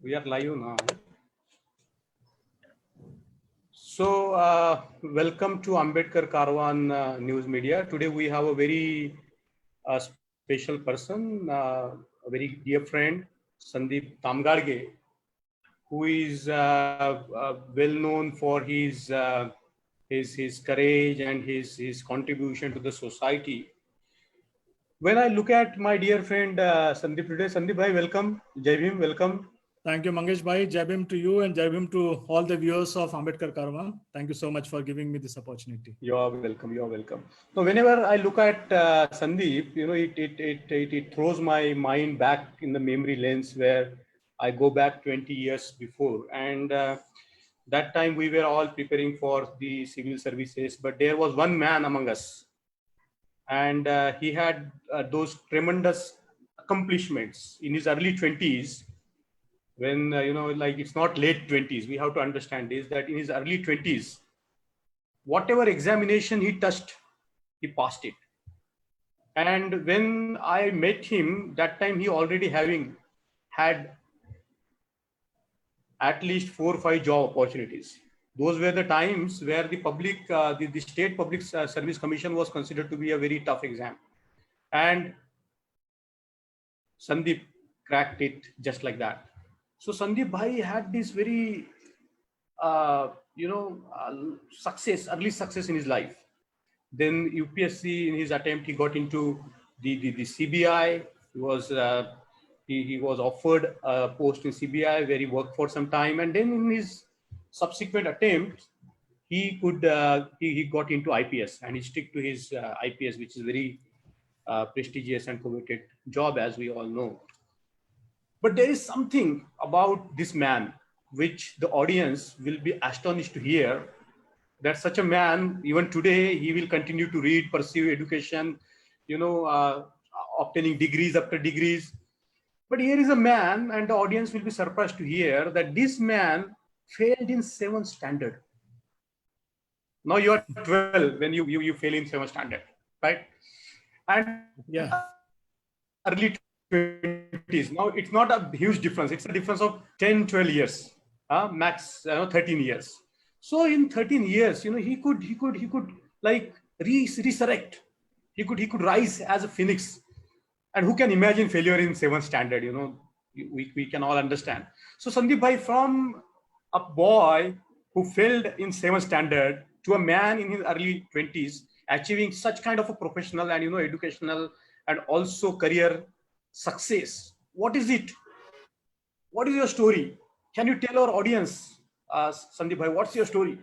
We are live now. So, welcome to Ambedkar Karwan News Media. Today we have a very special person, a very dear friend, Sandeep Tamgarge, who is well known for his courage and his contribution to the society. When I look at my dear friend Sandeep today, Sandeep bhai, welcome. Jai Bhim, welcome. Thank you, Mangesh Bhai. Jai Bhim to you and Jai Bhim to all the viewers of Ambedkar Karwan. Thank you so much for giving me this opportunity. You are welcome. You are welcome. So whenever I look at Sandeep, you know, it throws my mind back in the memory lens where I go back 20 years before, and that time we were all preparing for the civil services, but there was one man among us, and he had those tremendous accomplishments in his early 20s. When you know, like it's not late 20s, we have to understand is that in his early 20s, whatever examination he touched, he passed it. And when I met him, that time he already had at least 4 or 5 job opportunities. Those were the times where the public, the State Public Service Commission was considered to be a very tough exam. And Sandeep cracked it just like that. So Sandeep Bhai had this very, success, early success in his life. Then UPSC, in his attempt, he got into the CBI. He was offered a post in CBI where he worked for some time, and then in his subsequent attempt, he got into IPS, and he stick to his IPS, which is very prestigious and coveted job, as we all know. But there is something about this man which the audience will be astonished to hear, that such a man, even today, he will continue to read, pursue education, obtaining degrees after degrees. But here is a man, and the audience will be surprised to hear that this man failed in 7th standard. Now you are 12 when you fail in 7th standard, right? And yeah, early 20s. Now it's not a huge difference. It's a difference of 10, 12 years, max 13 years. So in 13 years, he could like resurrect. He could rise as a phoenix. And who can imagine failure in 7th standard? We can all understand. So Sandeep Bhai, from a boy who failed in 7th standard to a man in his early 20s, achieving such kind of a professional and educational and also career success. What is it? What is your story? Can you tell our audience, Sandeep Bhai, what's your story?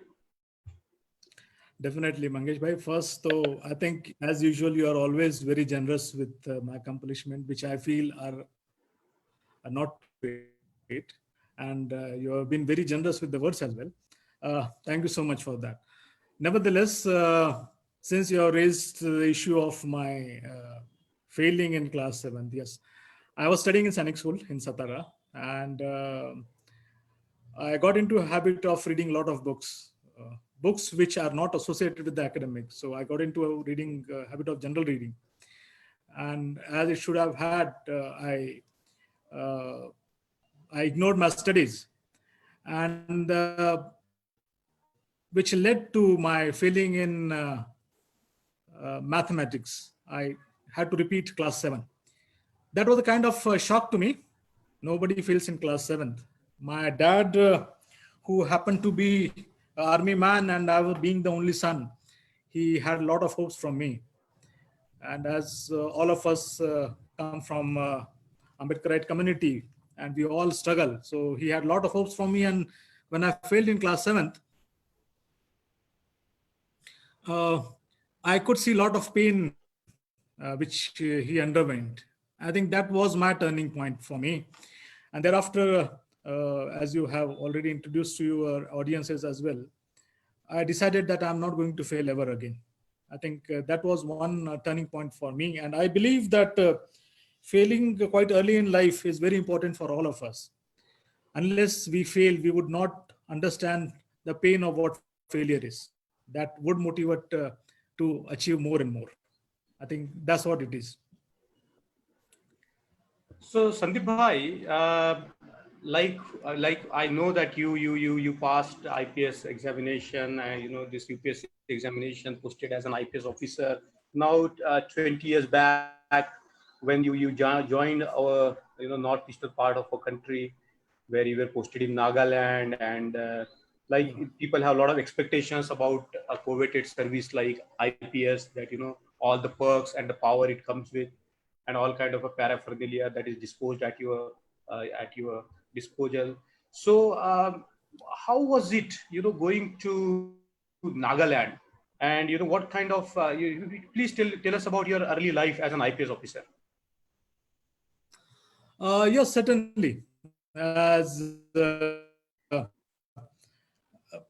Definitely, Mangesh Bhai. First, though, I think as usual, you are always very generous with my accomplishment, which I feel are not great. And you have been very generous with the words as well. Thank you so much for that. Nevertheless, since you have raised the issue of my failing in class 7th, yes, I was studying in Sainik School in Satara, and I got into a habit of reading a lot of books. Books which are not associated with the academic. So I got into a reading habit of general reading. And as it should have had, I ignored my studies, and which led to my failing in mathematics. I had to repeat class 7. That was a kind of shock to me. Nobody fails in class 7th. My dad, who happened to be an army man, and I was being the only son, he had a lot of hopes from me. And as all of us come from Ambedkarite community, and we all struggle, so he had a lot of hopes from me. And when I failed in class 7th, I could see a lot of pain which he underwent. I think that was my turning point for me. And thereafter, as you have already introduced to your audiences as well, I decided that I'm not going to fail ever again. I think that was one turning point for me. And I believe that failing quite early in life is very important for all of us. Unless we fail, we would not understand the pain of what failure is. That would motivate to achieve more and more. I think that's what it is. So Sandeep Bhai, like I know that you passed IPS examination, and this UPSC examination, posted as an IPS officer. Now 20 years back, when you joined our northeastern part of our country, where you were posted in Nagaland, and like people have a lot of expectations about a coveted service like IPS, that all the perks and the power it comes with, and all kind of a paraphernalia that is disposed at your disposal. So how was it going to Nagaland, and what kind of please tell us about your early life as an IPS officer. Yes, certainly. As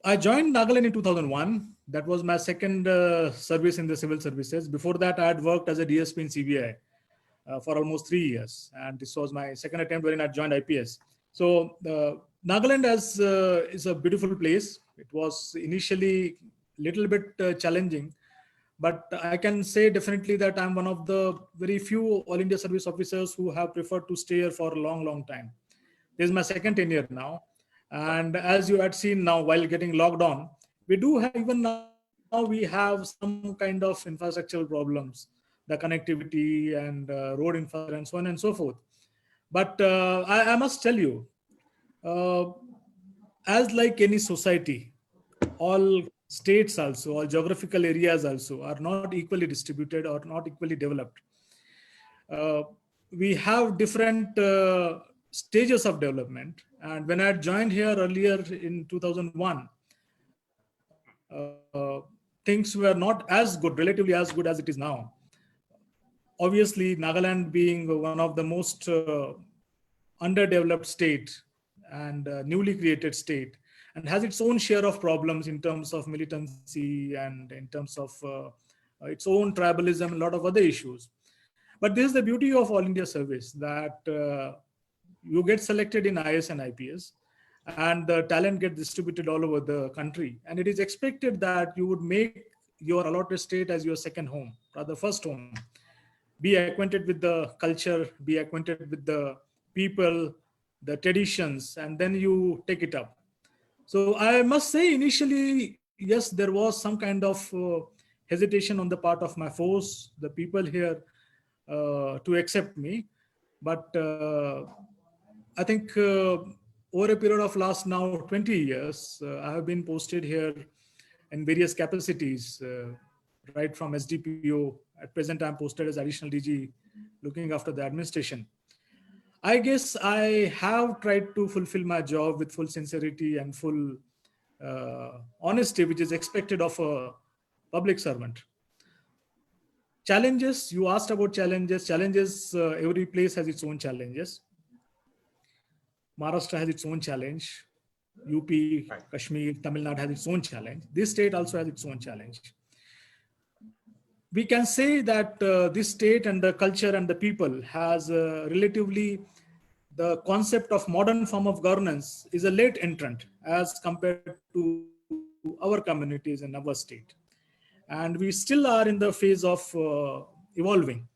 I joined Nagaland in 2001. That was my second service in the civil services. Before that, I had worked as a DSP in CBI for almost 3 years. And this was my second attempt wherein I joined IPS. So Nagaland is a beautiful place. It was initially a little bit challenging, but I can say definitely that I'm one of the very few All India service officers who have preferred to stay here for a long, long time. This is my second tenure now. And as you had seen now, while getting locked on, we do have, even now, we have some kind of infrastructural problems, the connectivity and road infrastructure and so on and so forth. But I must tell you, uh, as like any society, all states also, all geographical areas also are not equally distributed or not equally developed. Uh, we have different stages of development. And when I joined here earlier in 2001, things were not as good, relatively as good as it is now. Obviously, Nagaland being one of the most underdeveloped state and newly created state, and has its own share of problems in terms of militancy and in terms of its own tribalism, and a lot of other issues. But this is the beauty of All India service, that you get selected in IS and IPS, and the talent gets distributed all over the country. And it is expected that you would make your allotted state as your second home, rather first home. Be acquainted with the culture, be acquainted with the people, the traditions, and then you take it up. So I must say, initially, yes, there was some kind of hesitation on the part of my force, the people here, to accept me. But I think over a period of last now 20 years, I have been posted here in various capacities, right from SDPO. At present, I'm posted as additional DG, looking after the administration. I guess I have tried to fulfill my job with full sincerity and full honesty, which is expected of a public servant. Challenges, you asked about challenges. Challenges, every place has its own challenges. Maharashtra has its own challenge. UP, Kashmir, Tamil Nadu has its own challenge. This state also has its own challenge. We can say that this state and the culture and the people has relatively, the concept of modern form of governance is a late entrant as compared to our communities in our state. And we still are in the phase of evolving.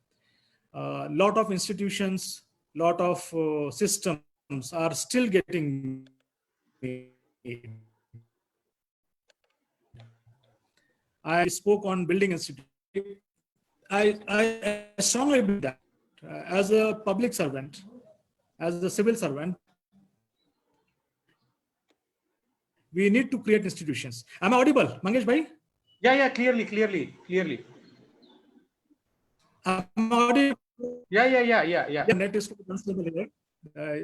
Lot of institutions, lot of systems are still getting made. I spoke on building institutions. I strongly believe that as a public servant, as a civil servant, we need to create institutions. Am I audible, Mangesh bhai? Yeah, clearly. Am I audible? Yeah. Net is unstable here.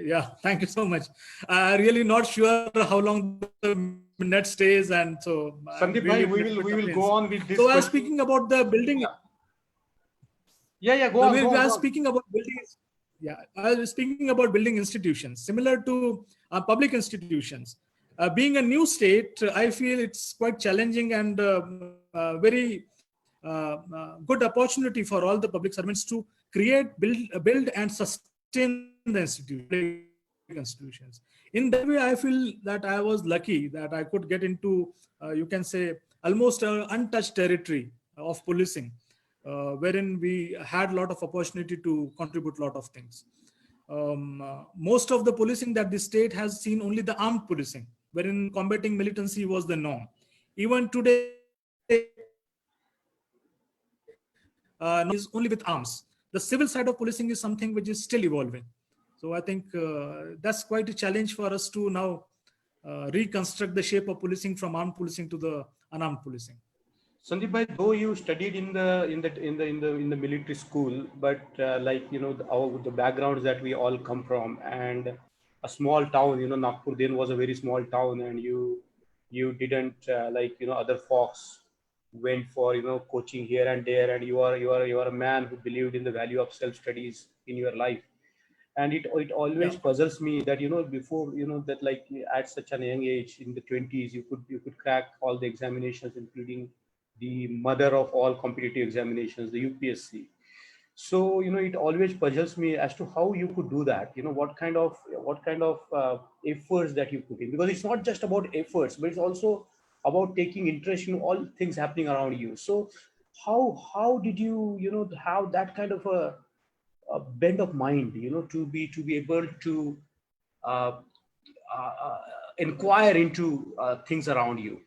Yeah, thank you so much. I'm really not sure how long the net stays, and so Sandeep bhai, we will go on with this. So I was speaking about the building. Yeah. Go on. I was speaking about building. Yeah, I was speaking about building institutions similar to public institutions. Being a new state, I feel it's quite challenging and very good opportunity for all the public servants to create, build and sustain the institutions. In that way, I feel that I was lucky that I could get into, you can say, almost untouched territory of policing, wherein we had a lot of opportunity to contribute a lot of things. most of the policing that the state has seen only the armed policing, wherein combating militancy was the norm. Even today, now is only with arms. The civil side of policing is something which is still evolving. So I think that's quite a challenge for us to now reconstruct the shape of policing from armed policing to the unarmed policing. Sandeep bhai, though you studied in the military school, but like the backgrounds that we all come from, and a small town, Nagpur then was a very small town, and you didn't like other folks went for coaching here and there, and you are a man who believed in the value of self studies in your life. And it always Yeah. puzzles me that before that, like at such a young age in the 20s, you could crack all the examinations, including the mother of all competitive examinations, the UPSC. So it always puzzles me as to how you could do that. What kind of efforts that you put in, because it's not just about efforts, but it's also about taking interest in all things happening around you. So how did you have that kind of a bent of mind, to be able to uh, inquire into things around you?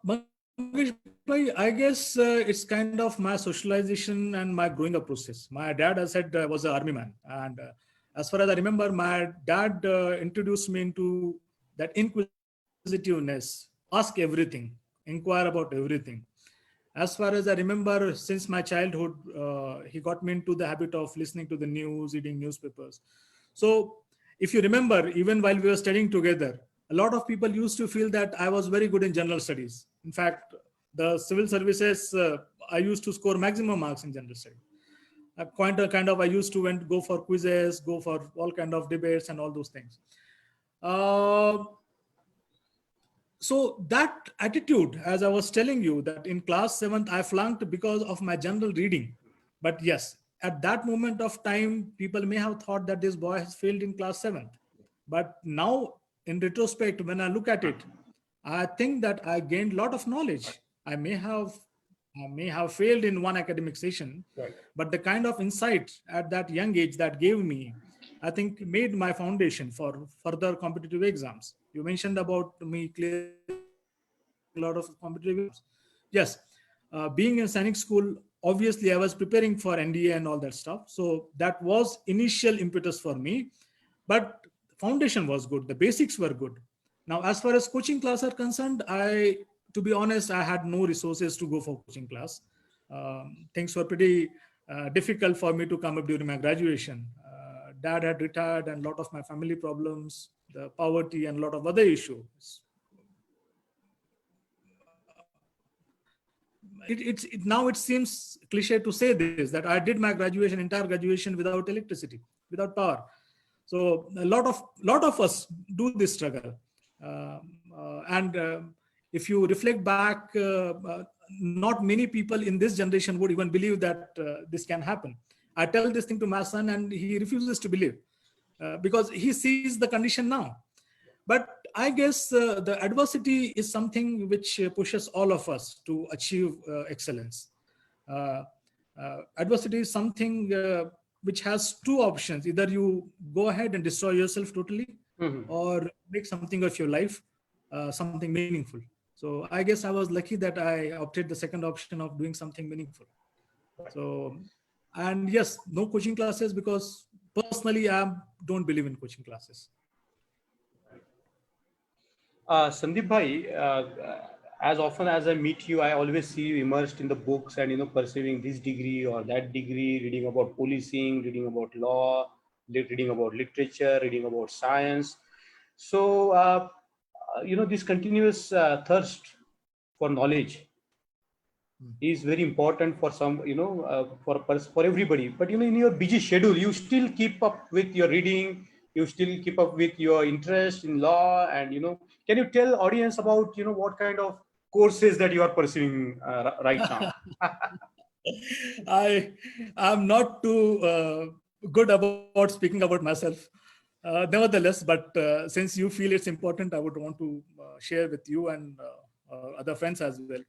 Mangesh bhai, I guess it's kind of my socialization and my growing up process. My dad, as I said, was an army man. And as far as I remember, my dad introduced me into that inquisitiveness, ask everything, inquire about everything. As far as I remember, since my childhood, he got me into the habit of listening to the news, reading newspapers. So, if you remember, even while we were studying together, a lot of people used to feel that I was very good in general studies. In fact, the civil services, I used to score maximum marks in general studies. I used to go for quizzes, go for all kind of debates and all those things. Uh, so that attitude, as I was telling you, that in class 7th I flunked because of my general reading. But yes, at that moment of time people may have thought that this boy has failed in class 7th. But now in retrospect, when I look at it, I think that I gained a lot of knowledge. I may have failed in one academic session, Right. but the kind of insight at that young age that gave me, I think, made my foundation for further competitive exams. You mentioned about me clearing a lot of competitive exams. Yes, being in Sainik school, obviously I was preparing for NDA and all that stuff. So that was initial impetus for me, but foundation was good. The basics were good. Now, as far as coaching class are concerned, to be honest, I had no resources to go for coaching class. Things were pretty difficult for me to come up during my graduation. Dad had retired, and a lot of my family problems, the poverty, and a lot of other issues. Now it seems cliche to say this, that I did my entire graduation without electricity, without power. So a lot of us do this struggle. And if you reflect back, not many people in this generation would even believe that this can happen. I tell this thing to my son and he refuses to believe, because he sees the condition now. But I guess the adversity is something which pushes all of us to achieve excellence. Uh, Adversity is something which has two options: either you go ahead and destroy yourself totally, Mhm. or make something of your life, something meaningful. So I guess I was lucky that I opted the second option of doing something meaningful. So, and yes, no coaching classes, because personally I don't believe in coaching classes. Sandeep bhai, as often as I meet you, I always see you immersed in the books and pursuing this degree or that degree, reading about policing, reading about law, reading about literature, reading about science. So this continuous thirst for knowledge is very important for some, for everybody. But in your busy schedule, you still keep up with your reading, you still keep up with your interest in law, and can you tell audience about what kind of courses that you are pursuing right now? I am not too good about speaking about myself. Nevertheless, but since you feel it's important, I would want to share with you and other friends as well.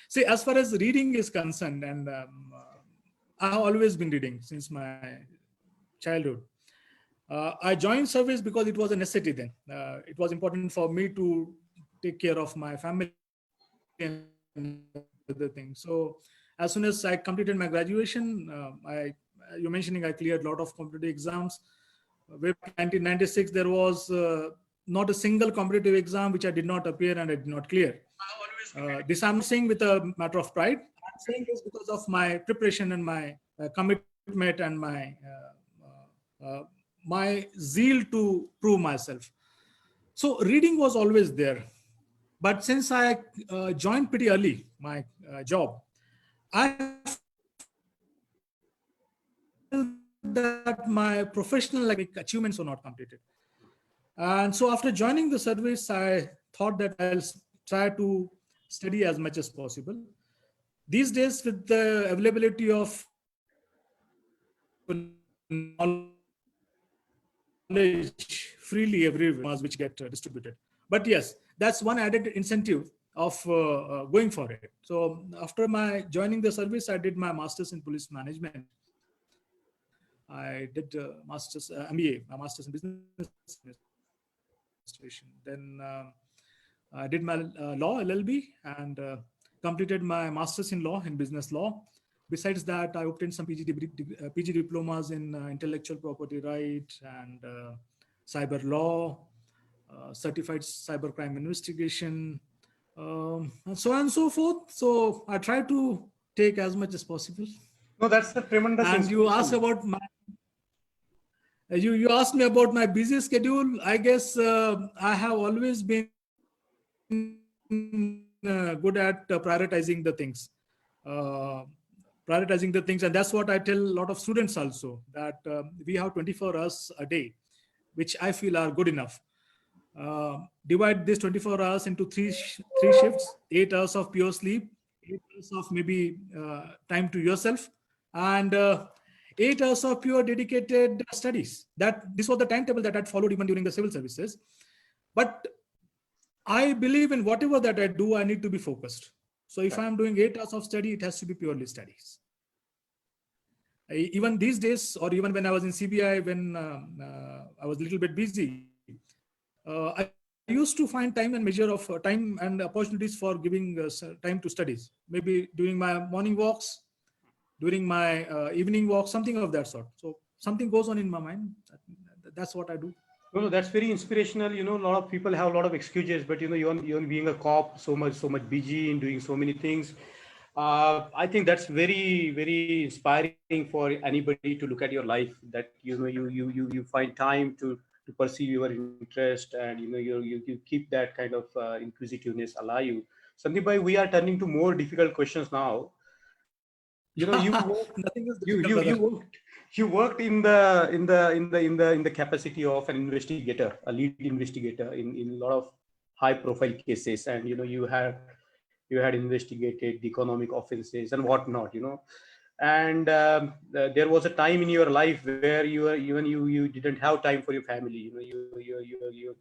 See, as far as reading is concerned, and I have always been reading since my childhood. I joined service because it was a necessity then. It was important for me to take care of my family and other things. So as soon as I completed my graduation, you're mentioning I cleared a lot of competitive exams. Way back in 1996, there was not a single competitive exam which I did not appear and I did not clear. This I'm not saying with a matter of pride. I'm saying this because of my preparation and my commitment and my zeal to prove myself. So reading was always there. But since I joined pretty early my job, I felt that my professional achievements were not completed. And so after joining the service, I thought that I'll try to study as much as possible. These days, with the availability of knowledge freely everywhere, which get distributed. But yes, that's one added incentive of going for it. So after my joining the service, I did my master's in police management. I did master's MBA, my master's in business administration. Then I did my law LLB and completed my master's in law in business law. Besides that, I obtained some PG diplomas in intellectual property right and cyber law, certified cybercrime investigation, and so on and so forth. So I try to take as much as possible. No, that's a tremendous. And you asked about my. You asked me about my busy schedule. I guess I have always been good at prioritizing the things. And that's what I tell a lot of students also, that we have 24 hours a day, which I feel are good enough. Divide this 24 hours into three shifts, 8 hours of pure sleep, 8 hours of maybe time to yourself, and 8 hours of pure dedicated studies. This was the timetable that I'd followed even during the civil services. But I believe in whatever that I do, I need to be focused. So if I'm doing 8 hours of study, it has to be purely studies. Even these days, or even when I was in CBI, when I was a little bit busy, I used to find time and measure of time and opportunities for giving time to studies. Maybe during my morning walks, during my evening walks, something of that sort. So something goes on in my mind. That's what I do. No, that's very inspirational. A lot of people have a lot of excuses, but you're being a cop, so much busy in doing so many things. I think that's very, very inspiring for anybody to look at your life. That you find time to pursue your interest, and you keep that kind of inquisitiveness alive. Sandeep bhai, we are turning to more difficult questions now. You worked in the capacity of an investigator, a lead investigator in a lot of high profile cases, and you had investigated the economic offenses and whatnot, and there was a time in your life where you didn't have time for your family.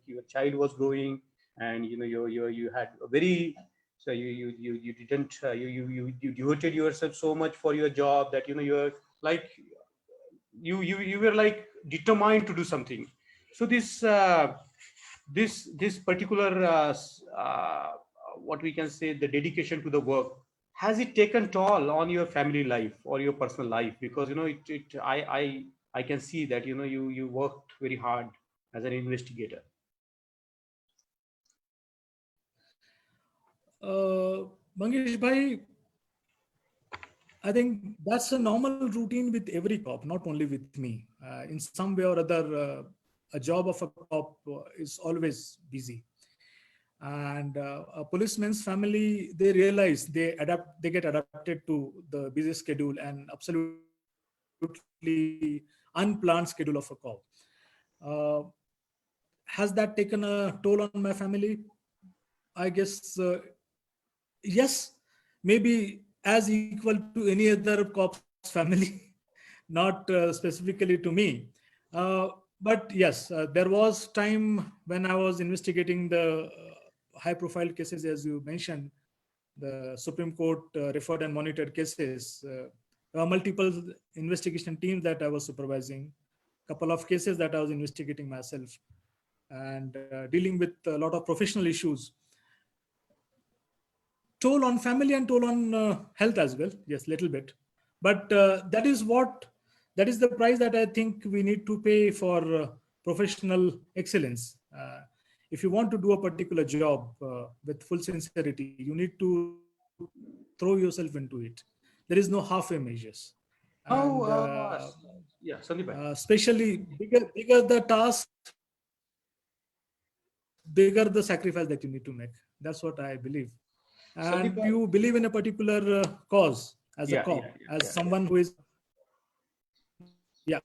Your child was growing, and you had a very, so you didn't you devoted yourself so much for your job that you're like you were like determined to do something. So this particular what we can say, the dedication to the work, has it taken toll on your family life or your personal life? Because I can see that you worked very hard as an investigator. Mangesh bhai, I think that's a normal routine with every cop, not only with me. In some way or other, a job of a cop is always busy. And a policeman's family, they realize they get adapted to the busy schedule and absolutely unplanned schedule of a cop. Has that taken a toll on my family? I guess yes, maybe as equal to any other cop's family, not specifically to me. But yes, there was time when I was investigating the high profile cases, as you mentioned, the Supreme Court referred and monitored cases. Multiple investigation teams that I was supervising. couple of cases that I was investigating myself and dealing with a lot of professional issues, toll on family and toll on health as well. Yes, little bit, but that is the price that I think we need to pay for professional excellence. If you want to do a particular job with full sincerity, you need to throw yourself into it. There is no halfway measures, Now, and yeah, Sandeep bhai. especially bigger the task, bigger the sacrifice that you need to make. That's what I believe. Sandeep And bhai. you believe in a particular cause as a Yeah, yeah, cop, yeah, as yeah, yeah. someone who is, yeah.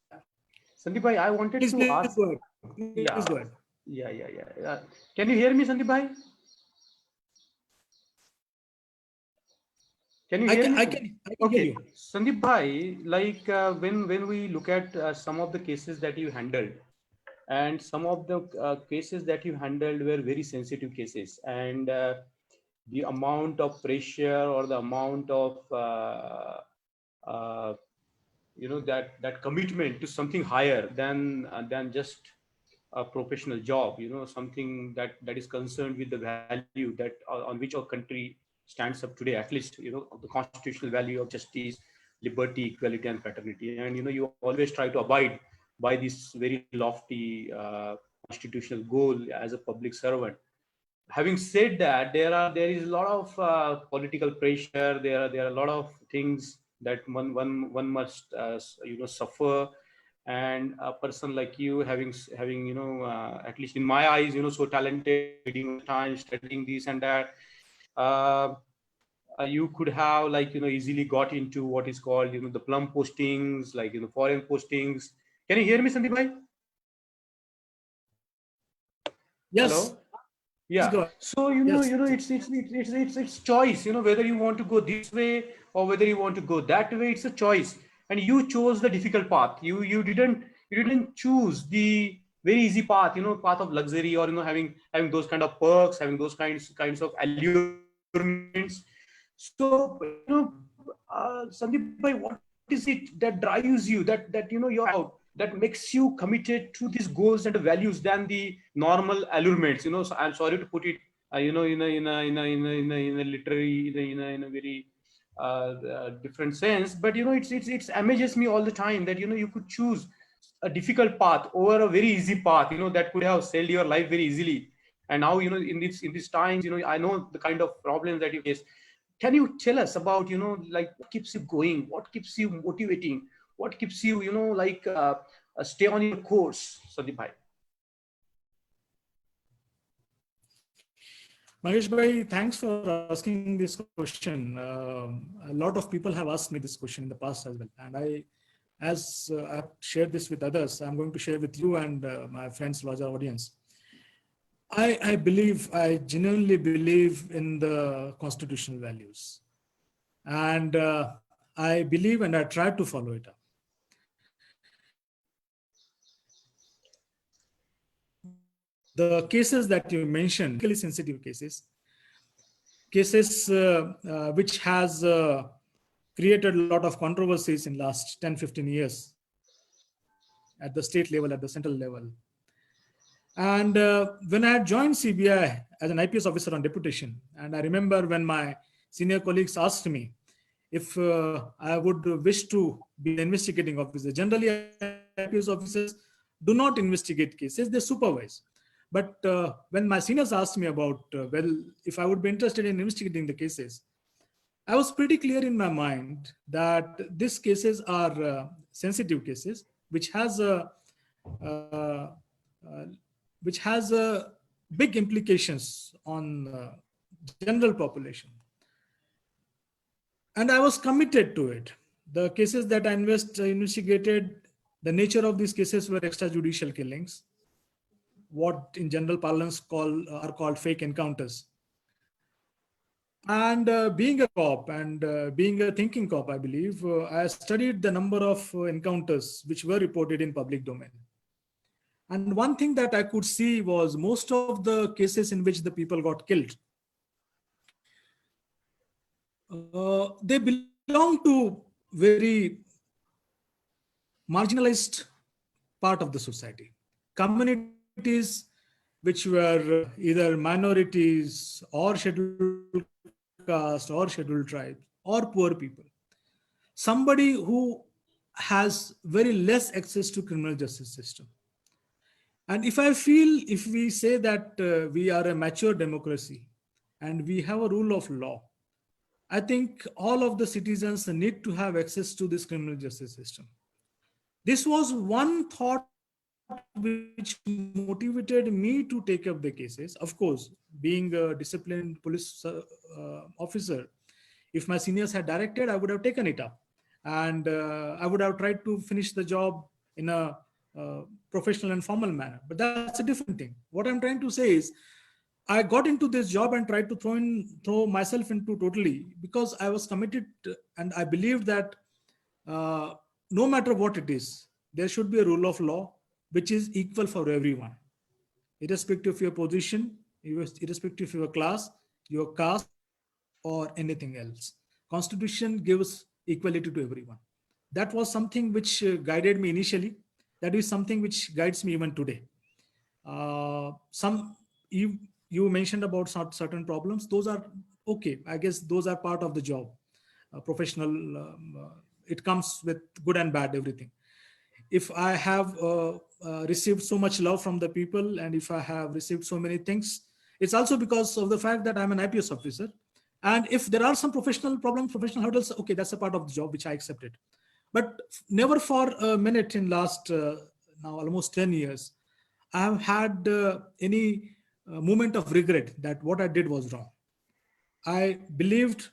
Sandeep bhai, I wanted to Please ask. go ahead. Please Yeah, go ahead. yeah. Can you hear me, Sandeep bhai? Can you hear me? I can hear Okay, you. Sandeep bhai, like when we look at some of the cases that you handled, and some of the cases that you handled were very sensitive cases, and the amount of pressure or the amount of uh, that commitment to something higher than just a professional job, something that is concerned with the value that on which our country stands up today, at least the constitutional value of justice, liberty, equality, and fraternity. And you always try to abide by this very lofty constitutional goal as a public servant. Having said that, there is a lot of political pressure. There are a lot of things that one must suffer. And a person like you, having at least in my eyes, so talented, reading all the time, studying this and that, uh, you could have, like, easily got into what is called, the plum postings, like, foreign postings. Can you hear me, Sandeep bhai? Yes, Hello. please Yeah. go ahead. So Yes. it's choice. Whether you want to go this way or whether you want to go that way. It's a choice, and you chose the difficult path. You didn't choose the very easy path. Path of luxury, or having those kind of perks, having those kinds of allurements. So Sandeep bhai, what is it that drives you? That you're about, that makes you committed to these goals and the values than the normal allurements. So I'm sorry to put it, in a literary, in a very different sense, but it's amazes me all the time that you could choose a difficult path over a very easy path, that could have saved your life very easily. And now, in these times, I know the kind of problems that you face. Can you tell us about, like, what keeps you going, what keeps you motivating, what keeps you, like, stay on your course, Sandeep bhai? Mahesh bhai, thanks for asking this question. A lot of people have asked me this question in the past as well. And I've shared this with others, I'm going to share with you and my friends, larger audience. I genuinely believe in the constitutional values. And I believe and I try to follow it up. The cases that you mentioned, really sensitive cases which has created a lot of controversies in last 10, 15 years at the state level, at the central level. And when I had joined CBI as an IPS officer on deputation, and I remember when my senior colleagues asked me if I would wish to be an investigating officer. Generally, IPS officers do not investigate cases, they supervise. But when my seniors asked me about, if I would be interested in investigating the cases, I was pretty clear in my mind that these cases are sensitive cases, which has a uh, uh, big implications on general population. And I was committed to it. The cases that I investigated, the nature of these cases were extrajudicial killings, what in general parlance are called fake encounters. And being a cop and being a thinking cop, I believe, I studied the number of encounters which were reported in public domain. And one thing that I could see was most of the cases in which the people got killed, they belong to very marginalized part of the society. Communities which were either minorities or scheduled caste or scheduled tribes or poor people. Somebody who has very less access to criminal justice system. And if we say that we are a mature democracy and we have a rule of law, I think all of the citizens need to have access to this criminal justice system. This was one thought which motivated me to take up the cases. Of course, being a disciplined police officer, if my seniors had directed, I would have taken it up. And I would have tried to finish the job in a professional and formal manner. But that's a different thing. What I'm trying to say is, I got into this job and tried to throw myself into totally because I was committed and I believed that no matter what it is, there should be a rule of law which is equal for everyone, irrespective of your position, irrespective of your class, your caste, or anything else. Constitution gives equality to everyone. That was something which guided me initially. That is something which guides me even today. You mentioned about certain problems. Those are okay. I guess those are part of the job. Professional, it comes with good and bad, everything. If I have received so much love from the people, and if I have received so many things, it's also because of the fact that I'm an IPS officer. And if there are some professional problems, professional hurdles, okay, that's a part of the job which I accepted. But never for a minute in last now almost 10 years, I have had any moment of regret that what I did was wrong. I believed,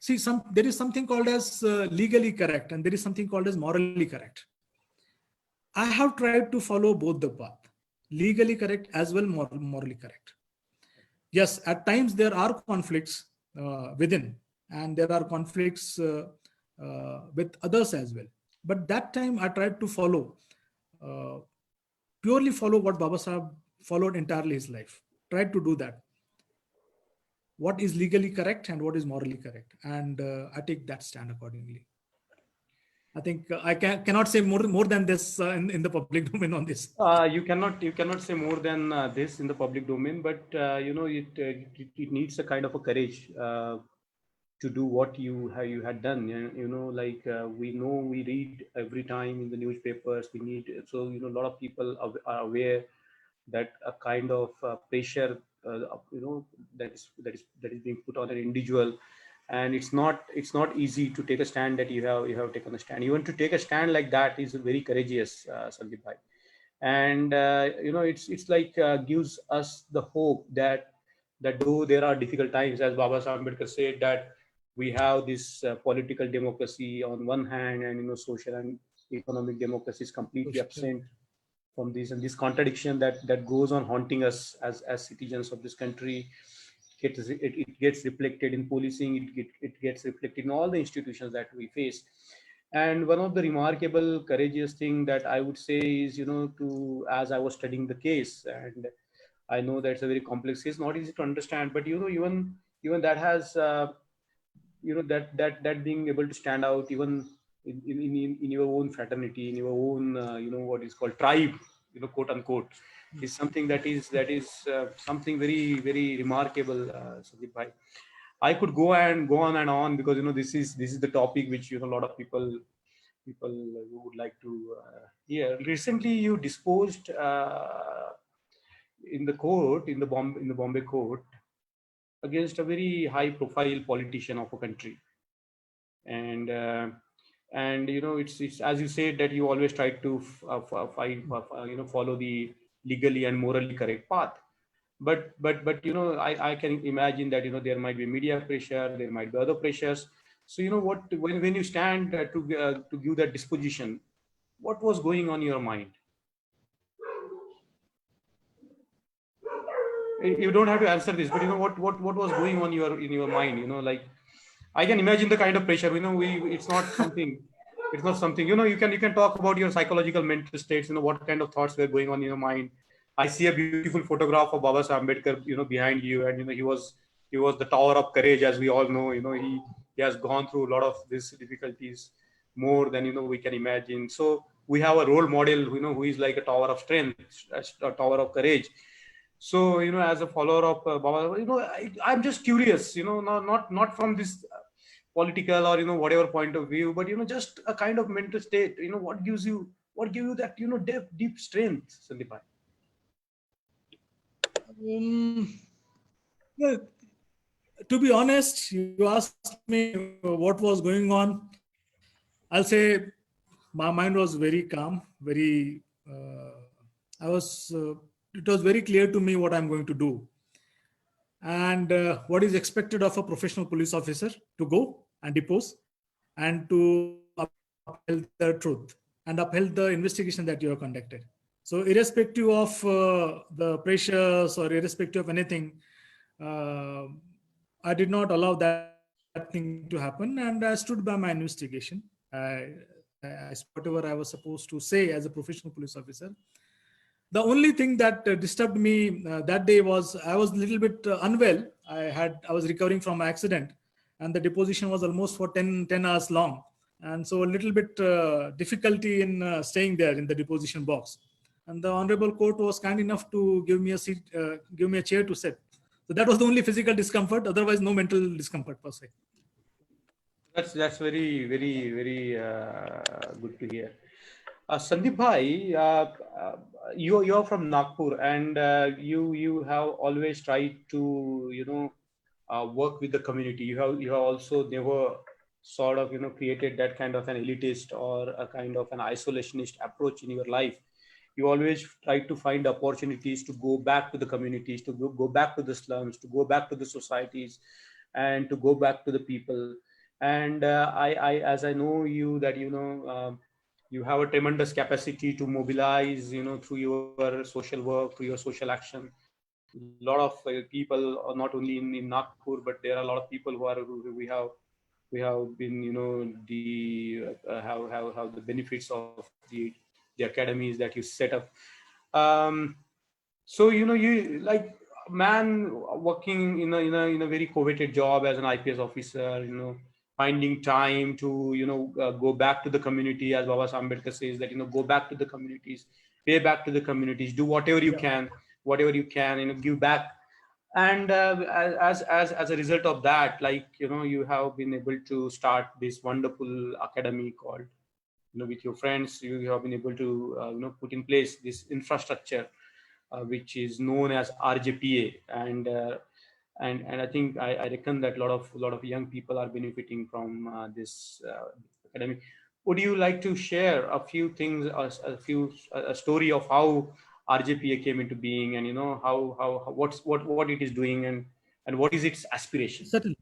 there is something called as legally correct, and there is something called as morally correct. I have tried to follow both the path, legally correct as well morally correct. Yes, at times there are conflicts within, and there are conflicts with others as well. But that time I tried to purely follow what Baba Sahib followed entirely his life. Tried to do that. What is legally correct and what is morally correct, and I take that stand accordingly. I think I cannot say more than this in the public domain on this. You cannot say more than this in the public domain, but it needs a kind of a courage to do what you had done. Like we read every time in the newspapers. A lot of people are aware that a kind of pressure that is being put on an individual, and it's not easy to take a stand that you have taken a stand. Even to take a stand like that is very courageous, Sandeep bhai. And it's like gives us the hope that though there are difficult times, as Baba Sahib Ambedkar said, that we have this political democracy on one hand, and social and economic democracy is completely absent from this, and this contradiction that goes on haunting us as citizens of this country. It gets reflected in policing, it gets reflected in all the institutions that we face. And one of the remarkable courageous thing that I would say is, as I was studying the case, and I know that's a very complex case, not easy to understand, but even that has that being able to stand out even in your own fraternity, in your own what is called tribe, quote unquote, is something that is something very, very remarkable, Sandeep bhai. I could go on and on, because this is the topic which a lot of people would like to hear. Recently, you disposed in the court, in the Bombay court, against a very high profile politician of a country, and it's as you said that you always try to follow the legally and morally correct path. But I can imagine that there might be media pressure, there might be other pressures. So when you stand to give that disposition, what was going on in your mind? You don't have to answer this, but what was going on in your mind? Like, I can imagine the kind of pressure. It's not something. It's not something. You can talk about your psychological mental states. What kind of thoughts were going on in your mind. I see a beautiful photograph of Baba Sahib Ambedkar, behind you, and he was the tower of courage, as we all know. He has gone through a lot of these difficulties, more than we can imagine. So we have a role model, who is like a tower of strength, a tower of courage. So, as a follower of Baba, I'm just curious, not from this political or, whatever point of view, but, just a kind of mental state, what gives you that, deep strength, Sandeep bhai? Yeah, to be honest, you asked me what was going on. I'll say my mind was very calm, very. I was. It was very clear to me what I'm going to do, and what is expected of a professional police officer to go and depose, and to uphold the truth and uphold the investigation that you have conducted. So, irrespective of the pressures or irrespective of anything, uh, I did not allow that thing to happen, and I stood by my investigation. I whatever I was supposed to say as a professional police officer. The only thing that disturbed me that day was I was a little bit unwell. I was recovering from an accident, and the deposition was almost for 10 hours long, and so a little bit difficulty in staying there in the deposition box. And the honorable court was kind enough to give me a seat, give me a chair to sit. So that was the only physical discomfort. Otherwise, no mental discomfort per se. That's very, very, very good to hear. Sandeep bhai, you're from Nagpur, and you have always tried to work with the community. You have also never sort of created that kind of an elitist or a kind of an isolationist approach in your life. You always try to find opportunities to go back to the communities, to go back to the slums, to go back to the societies, and to go back to the people. And as I know you, that you have a tremendous capacity to mobilize, through your social work, through your social action. A lot of people, not only in Nagpur, but there are a lot of people who we have been, have the benefits of the academies that you set up. Um, so you like man working in a very coveted job as an IPS officer, finding time to go back to the community, as Baba Ambedkar says, that go back to the communities, pay back to the communities, do whatever you can, give back. And as a result of that, like you have been able to start this wonderful academy called, with your friends, you have been able to put in place this infrastructure, which is known as RJPA. And I think I reckon that a lot of young people are benefiting from this academy. Would you like to share a few things, a story of how RJPA came into being, and how what it is doing, and what is its aspiration? Certainly,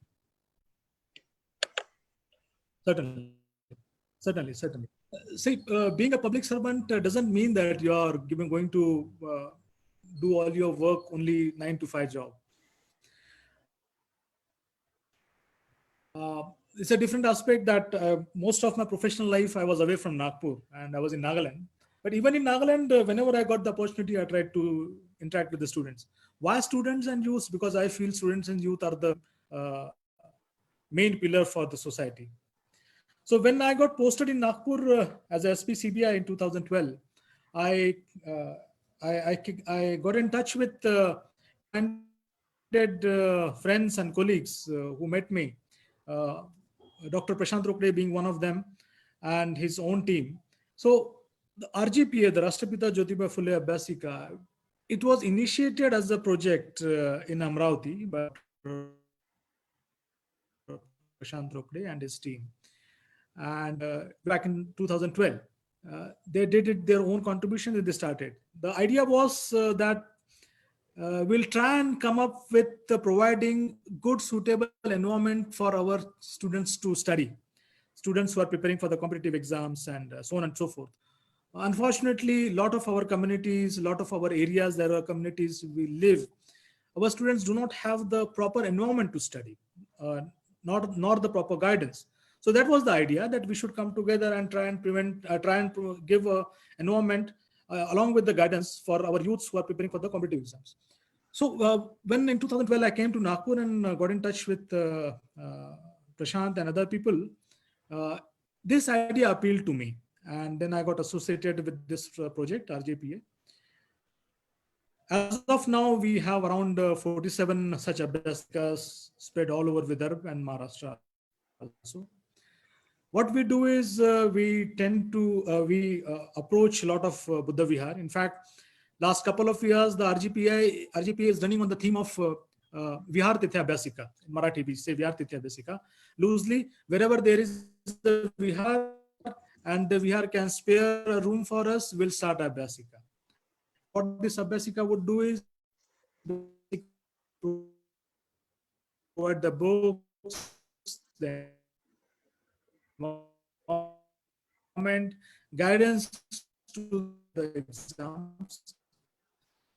certainly, certainly. See, being a public servant doesn't mean that you are going to do all your work only 9 to 5 job. It's a different aspect that most of my professional life I was away from Nagpur and I was in Nagaland. But even in Nagaland, whenever I got the opportunity, I tried to interact with the students. Why students and youth? Because I feel students and youth are the main pillar for the society. So when I got posted in Nagpur as a SP CBI in 2012, I got in touch with friends and colleagues who met me. Dr. Prashant Rokde being one of them, and his own team. So the RJPA, the Rashtrapita Jyotiba Phule Abhyasika, it was initiated as a project in Amravati by Prashant Rokde and his team. And back in 2012, they did it their own contribution that they started. The idea was that we'll try and come up with providing good, suitable environment for our students to study. Students who are preparing for the competitive exams and so on and so forth. Unfortunately, a lot of our communities, a lot of our areas, there are communities we live, our students do not have the proper environment to study, nor the proper guidance. So that was the idea, that we should come together and try and give an environment along with the guidance for our youths who are preparing for the competitive exams. So when in 2012 I came to Nagpur and got in touch with Prashant and other people, this idea appealed to me. and then I got associated with this project, RJPA. As of now, we have around 47 such Abhyasikas spread all over Vidarbha and Maharashtra also. What we do is we tend to approach a lot of Buddha Vihar. In fact, last couple of years, the RGPA is running on the theme of Vihar Tithya Abhyasika. In Marathi, we say Vihar Tithya Abhyasika. Loosely, wherever there is the Vihar and the Vihar can spare a room for us, we'll start Abhyasika. What this Abhyasika would do is provide the books, the environment, guidance to the exams.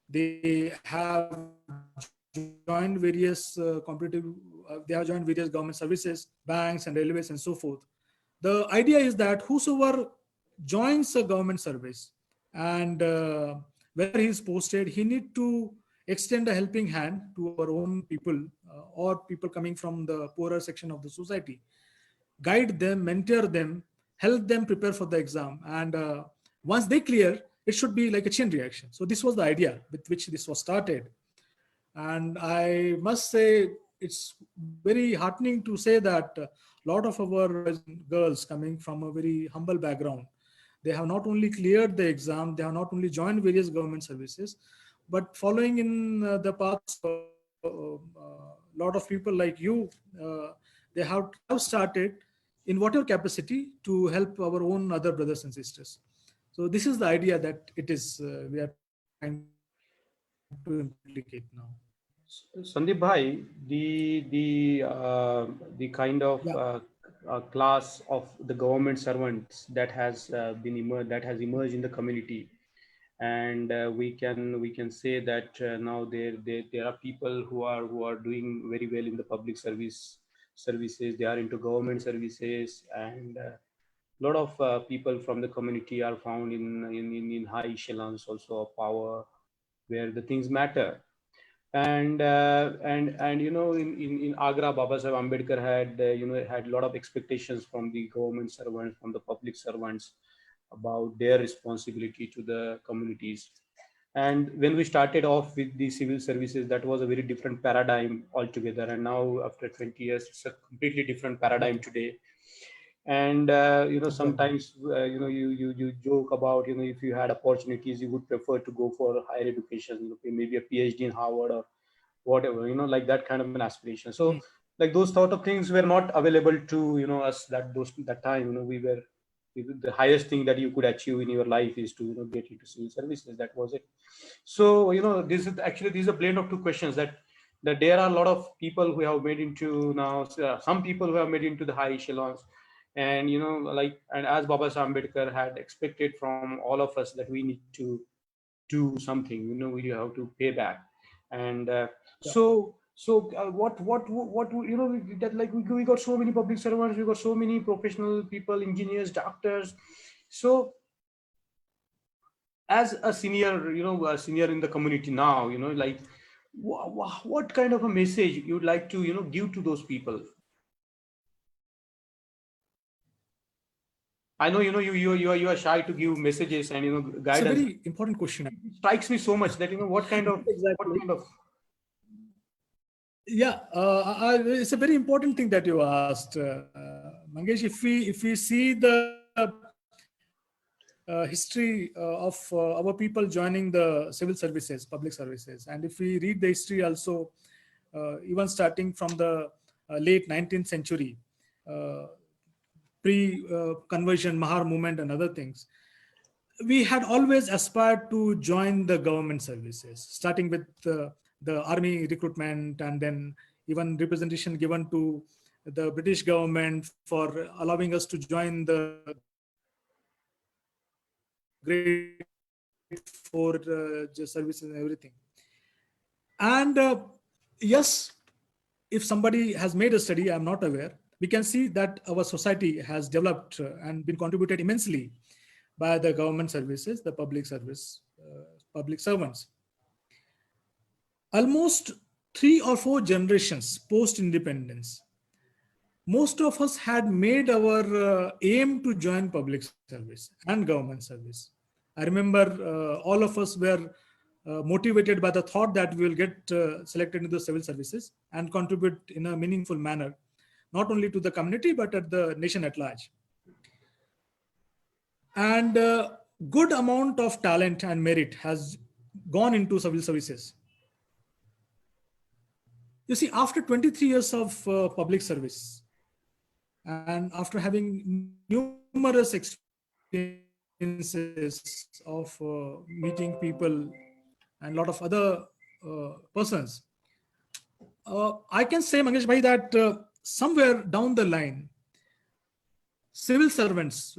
They have joined various they have joined various government services, banks and railways and so forth. The idea is that whosoever joins a government service and where he is posted, he need to extend a helping hand to our own people or people coming from the poorer section of the society, guide them, mentor them, help them prepare for the exam. And once they clear, it should be like a chain reaction. So this was the idea with which this was started. And I must say, it's very heartening to say that a lot of our girls coming from a very humble background, they have not only cleared the exam, they have not only joined various government services, but following in the paths of a lot of people like you, they have started in whatever capacity to help our own other brothers and sisters. So this is the idea that it is we are trying to implicate now. Sandeep Bhai, the kind of class of the government servants that has emerged in the community, and we can say that now there are people who are doing very well in the public services. They are into government services, and a lot of people from the community are found in high echelons also of power, where the things matter. And in Agra, Baba Saheb Ambedkar had a lot of expectations from the government servants, from the public servants, about their responsibility to the communities. And when we started off with the civil services, that was a very different paradigm altogether. And now after 20 years, it's a completely different paradigm today. And sometimes you joke about, if you had opportunities, you would prefer to go for higher education, maybe a PhD in Harvard or whatever, like that kind of an aspiration. So like those sort of things were not available to us that time. We were, the highest thing that you could achieve in your life is to get into civil services. That was it. So this is a blend of two questions, that there are a lot of people who have made into now, some people who have made into the high echelons, and and as Baba Saheb Ambedkar had expected from all of us, that we need to do something, we have to pay back. And so what that, like, we got so many public servants, we got so many professional people, engineers, doctors. So as a senior, a senior in the community now, like what kind of a message you'd like to give to those people? I know you are shy to give messages and guidance. It's a very important question. It strikes me so much that what kind of Yeah, it's a very important thing that you asked, Mangesh. If we see the history of our people joining the civil services, public services, and if we read the history also, even starting from the late 19th century, pre-conversion, Mahar movement and other things, we had always aspired to join the government services, starting with the army recruitment, and then even representation given to the British government for allowing us to join the grade 4 services and everything. And yes, if somebody has made a study, I'm not aware, we can see that our society has developed and been contributed immensely by the government services, the public service, public servants. Almost 3 or 4 generations post-independence, most of us had made our aim to join public service and government service. I remember all of us were motivated by the thought that we will get selected into the civil services and contribute in a meaningful manner, not only to the community, but at the nation at large. And good amount of talent and merit has gone into civil services. You see, after 23 years of public service, and after having numerous experiences of meeting people and a lot of other persons, I can say, Mangesh Bhai, that somewhere down the line, civil servants,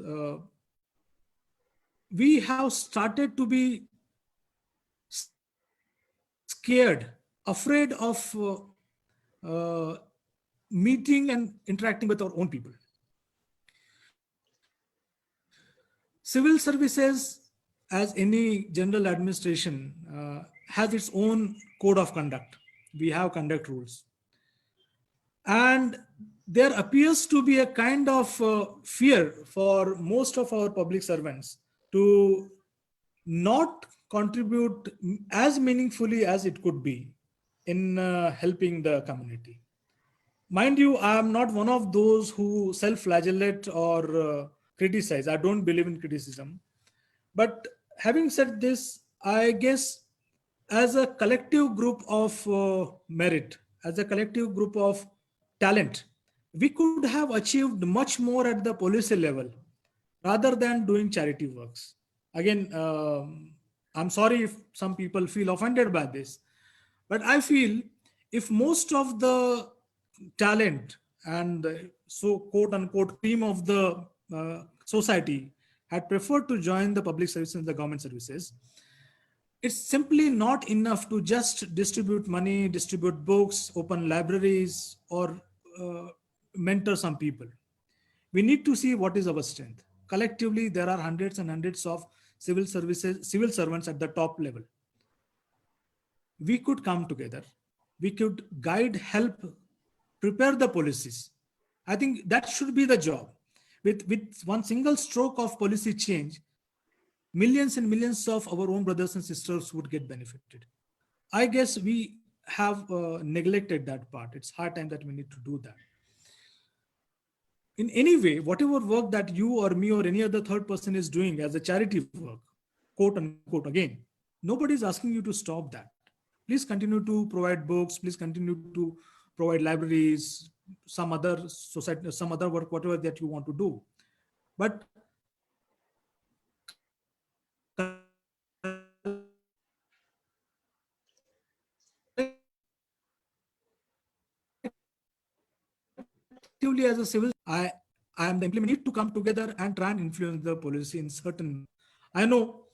we have started to be scared, afraid of meeting and interacting with our own people. Civil services, as any general administration, has its own code of conduct. We have conduct rules. And there appears to be a kind of fear for most of our public servants to not contribute as meaningfully as it could be in helping the community. Mind you, I am not one of those who self-flagellate or criticize. I don't believe in criticism. But having said this, I guess as a collective group of merit, as a collective group of talent, we could have achieved much more at the policy level rather than doing charity works. Again, I'm sorry if some people feel offended by this, but I feel if most of the talent and so quote unquote cream of the society had preferred to join the public services and the government services, it's simply not enough to just distribute money, distribute books, open libraries, or mentor some people. We need to see what is our strength. Collectively, there are hundreds and hundreds of civil servants at the top level. We could come together. We could guide, help, prepare the policies. I think that should be the job. With one single stroke of policy change, millions and millions of our own brothers and sisters would get benefited. I guess we have neglected that part. It's high time that we need to do that. In any way, whatever work that you or me or any other third person is doing as a charity work, quote unquote, again, nobody is asking you to stop that. Please continue to provide books. Please continue to provide libraries, some other society, some other work, whatever that you want to do. But as a civil, I am the implement need to come together and try and influence the policy in certain. I know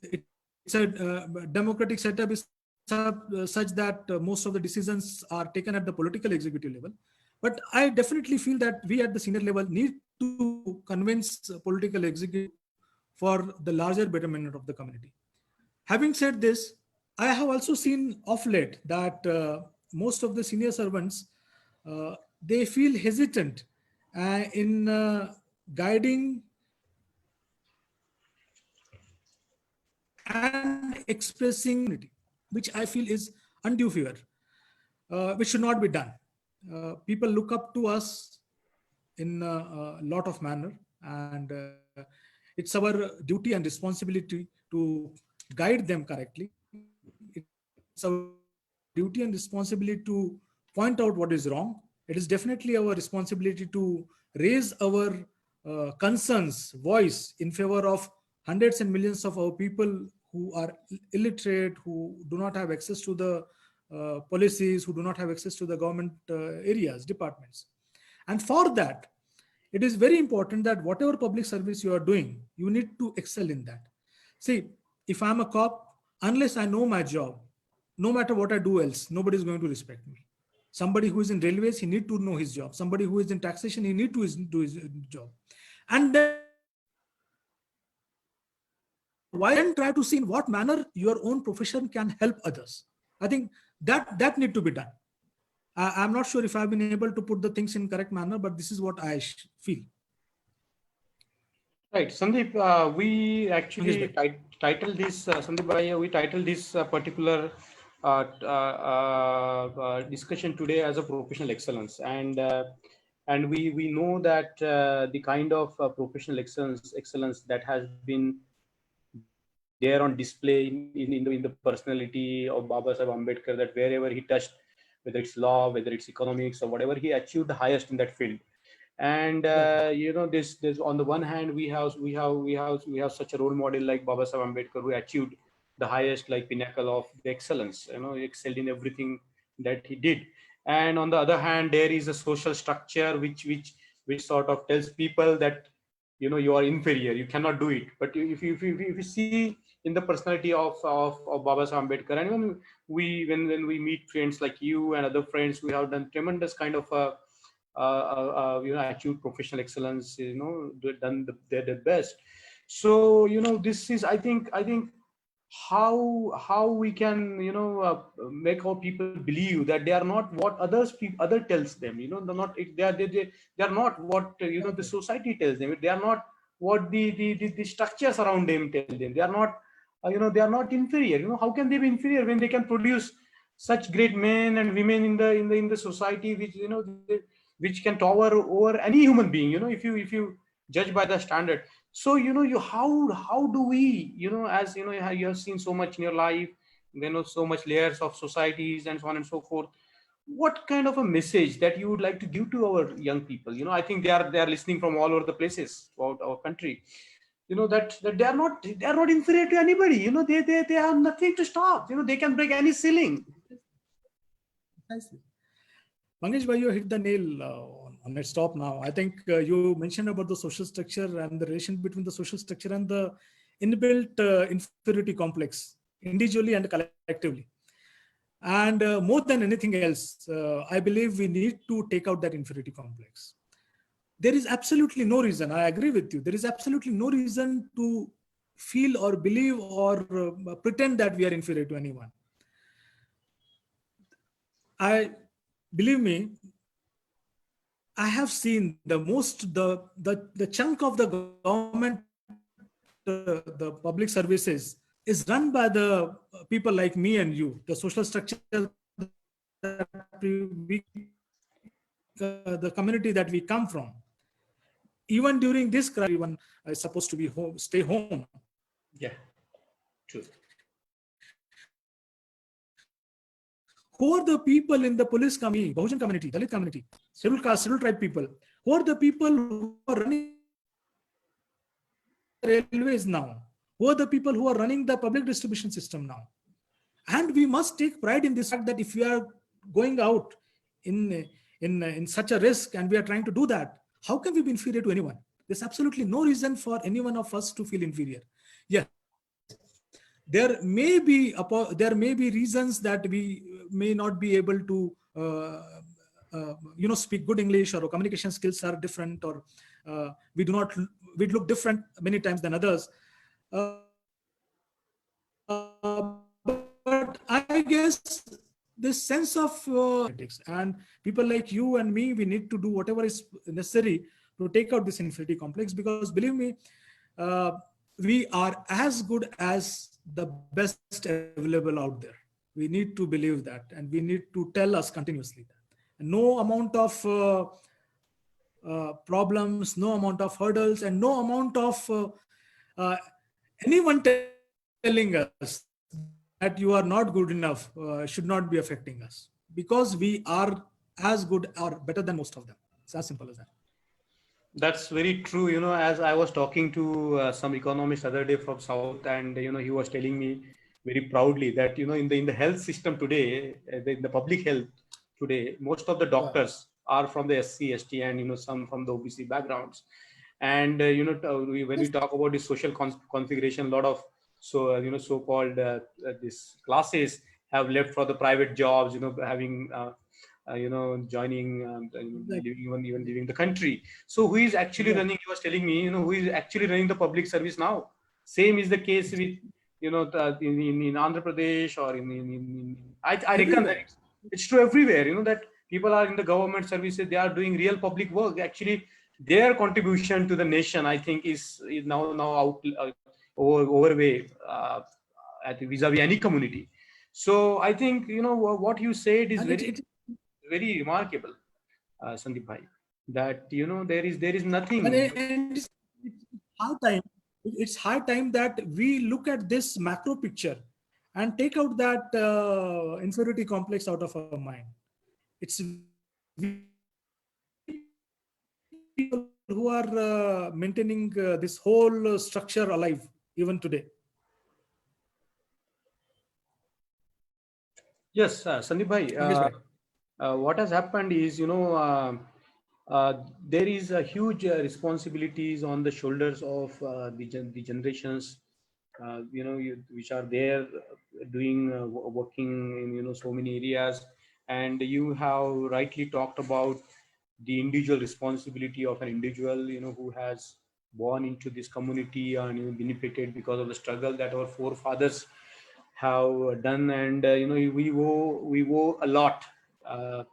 it's a democratic setup is such that most of the decisions are taken at the political executive level. But I definitely feel that we at the senior level need to convince political executive for the larger betterment of the community. Having said this, I have also seen of late that most of the senior servants, they feel hesitant in guiding and expressing it, which I feel is undue fear, which should not be done. People look up to us in a lot of manner, and it's our duty and responsibility to guide them correctly. It's our duty and responsibility to point out what is wrong. It is definitely our responsibility to raise our concerns, voice in favor of hundreds and millions of our people who are illiterate, who do not have access to the policies, who do not have access to the government areas, departments. And for that, it is very important that whatever public service you are doing, you need to excel in that. See, if I'm a cop, unless I know my job, no matter what I do else, nobody is going to respect me. Somebody who is in railways, he need to know his job. Somebody who is in taxation, he need to do his job. And then why then try to see in what manner your own profession can help others? I think that need to be done. I'm not sure if I've been able to put the things in correct manner, but this is what I feel. Right, Sandeep, we actually Mangesh bhai. titled this, Sandeep bhai, we titled this particular discussion today as a professional excellence. And we know that the kind of professional excellence that has been there on display in the personality of Baba Sahib Ambedkar, that wherever he touched, whether it's law, whether it's economics or whatever, he achieved the highest in that field. And Right. this on the one hand we have such a role model like Baba Sahib Ambedkar, who achieved the highest, like, pinnacle of the excellence. He excelled in everything that he did. And on the other hand, there is a social structure which sort of tells people that you are inferior, you cannot do it. But if you see in the personality of Baba Sahib Ambedkar, and when we meet friends like you and other friends, we have done tremendous kind of achieved professional excellence, done their best. So this is, I think how we can make our people believe that they are not what other tells them. They're not, they are not what the Right. society tells them. They are not what the structures around them tell them. They are not they are not inferior. How can they be inferior when they can produce such great men and women in the society, which which can tower over any human being, if you judge by the standard. So how do we, as you have seen so much in your life, so much layers of societies and so on and so forth, what kind of a message that you would like to give to our young people? I think they are listening from all over the places throughout our country, that they are not inferior to anybody. They have nothing to stop. They can break any ceiling. Precisely. Mangesh bhai, you hit the nail on its top now. I think you mentioned about the social structure and the relation between the social structure and the inbuilt inferiority complex, individually and collectively. And more than anything else, I believe we need to take out that inferiority complex. There is absolutely no reason, I agree with you, there is absolutely no reason to feel or believe or pretend that we are inferior to anyone. I believe me, I have seen the chunk of the government, the public services is run by the people like me and you, the social structure, the community that we come from. Even during this crisis, everyone is supposed to be home, stay home. Yeah, true. Who are the people in the police community, Bahujan community, Dalit community, scheduled caste, scheduled tribe people? Who are the people who are running railways now? Who are the people who are running the public distribution system now? And we must take pride in this fact that if we are going out in such a risk and we are trying to do that, how can we be inferior to anyone? There's absolutely no reason for any one of us to feel inferior. Yes, there may be reasons that we may not be able to speak good English, or our communication skills are different, or we look different many times than others. But I guess this sense of and people like you and me, we need to do whatever is necessary to take out this inferiority complex, because believe me, we are as good as the best available out there. We need to believe that, and we need to tell us continuously that. And no amount of problems, no amount of hurdles, and no amount of anyone telling us that you are not good enough should not be affecting us, because we are as good or better than most of them. It's as simple as that. That's very true. As I was talking to some economist other day from South, and he was telling me very proudly that in the health system today, in the public health today, most of the doctors are from the SC, ST, and some from the OBC backgrounds. And when we talk about the social configuration, a lot of so-called these classes have left for the private jobs, having joining, even leaving the country. So who is actually running? He was telling me, who is actually running the public service now. Same is the case with in Andhra Pradesh, or I reckon that it's true everywhere. That people are in the government services, they are doing real public work. Actually, their contribution to the nation, I think, is now out overway vis-a-vis any community. So I think, what you said is And very remarkable, Sandeep bhai, that there is and nothing. it's high time. It's high time that we look at this macro picture and take out that inferiority complex out of our mind. It's we people who are maintaining this whole structure alive even today. Yes, Sandeep bhai, Mangesh bhai. what has happened is, there is a huge responsibilities on the shoulders of the generations, which are there doing working in so many areas, and you have rightly talked about the individual responsibility of an individual, who has born into this community and benefited because of the struggle that our forefathers have done, and we owe a lot uh,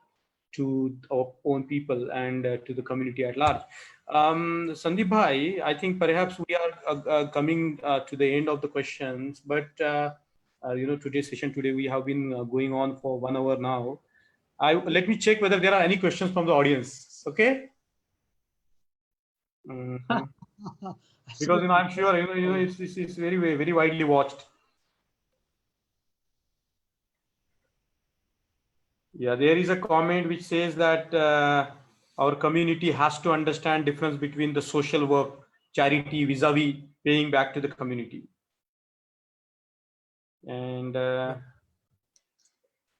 to our own people and to the community at large. Sandeep bhai, I think perhaps we are coming to the end of the questions, but today's session today we have been going on for 1 hour now. Let me check whether there are any questions from the audience. Okay. Mhm. Because I'm sure it's very widely watched. Yeah, there is a comment which says that our community has to understand difference between the social work, charity, vis-a-vis paying back to the community. And